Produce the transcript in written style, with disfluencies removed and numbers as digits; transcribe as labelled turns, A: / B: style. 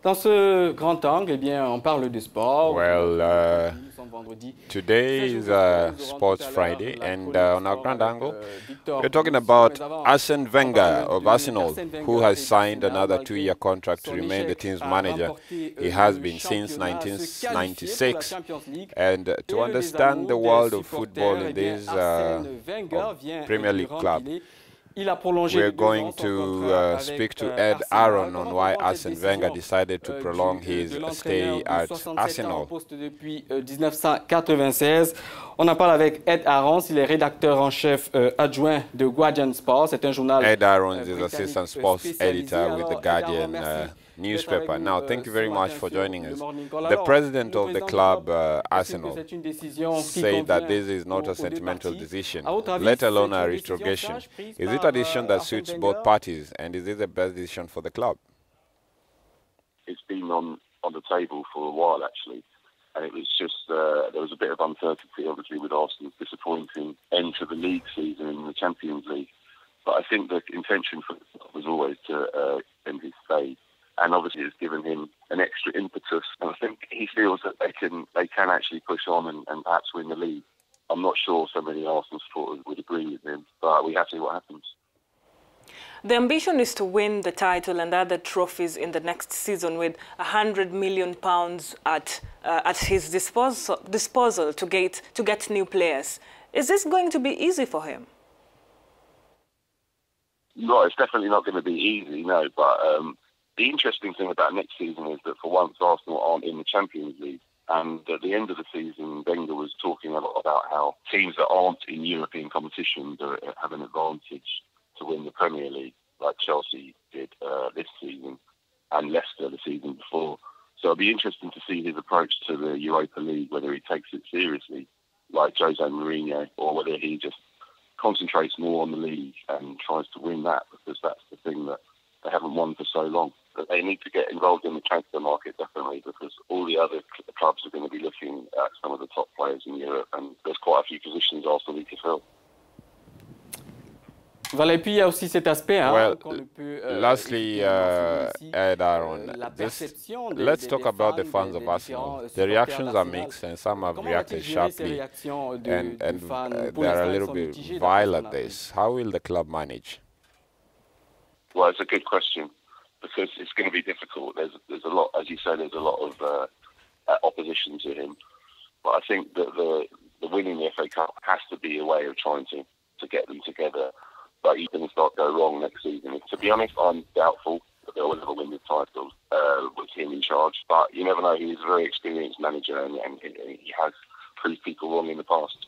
A: Dans ce grand angle, eh bien, on parle de sport.
B: Well, today is Sports Friday, and on our grand angle, we're talking about Arsène Wenger of Arsenal, who has signed another 2-year contract to remain the team's manager. He has been since 1996, and to understand the world of football in this Premier League club, we're going to speak to Ed Aaron on why Arsène Wenger decided to prolong his stay at Arsenal.
A: Depuis 1996. On en parle avec Ed Aaron, il est rédacteur en chef adjoint de Guardian Sports. C'est un journal.
B: Ed Aaron is assistant sports editor with the Guardian newspaper. Now, thank you very much for joining us. The president of the club, Arsenal, said that this is not a sentimental decision, let alone a retrogression. Is it a decision that suits both parties, and is it the best decision for the club?
C: It's been on the table for a while, actually. And it was just, there was a bit of uncertainty, obviously, with Arsenal's disappointing end to the league season in the Champions League. But I think the intention for was always to end his stay. And obviously it's given him an extra impetus. And I think he feels that they can actually push on and perhaps win the league. I'm not sure so many Arsenal supporters would agree with him, but we have to see what happens.
D: The ambition is to win the title and other trophies in the next season, with £100 million at his disposal to get new players. Is this going to be easy for him?
C: No, it's definitely not going to be easy, no. But the interesting thing about next season is that for once Arsenal aren't in the Champions League. And at the end of the season, Wenger was talking a lot about how teams that aren't in European competitions have an advantage to win the Premier League, like Chelsea did this season and Leicester the season before. So it'll be interesting to see his approach to the Europa League, whether he takes it seriously, like Jose Mourinho, or whether he just concentrates more on the league and tries to win that, because that's the thing that they haven't won for so long. But they need to get involved in the transfer market, definitely, because all the other clubs are going to be looking at some of the top players in Europe, and there's quite a few positions Arsenal need to fill.
A: Voilà, et puis il y a aussi cet aspect.
B: Well, lastly, Ed Aaron, let's talk about the fans of Arsenal. The reactions are mixed, and some have reacted sharply, and they are a little bit vile at this. How will the club manage?
C: Well, it's a good question, because it's going to be difficult. There's a lot, as you say, there's a lot of opposition to him. But I think that the winning the FA Cup has to be a way of trying to get them together. But he's going to start to go wrong next season. To be honest, I'm doubtful that they'll ever win the title with him in charge. But you never know. He's a very experienced manager, and he has proved people wrong in the past.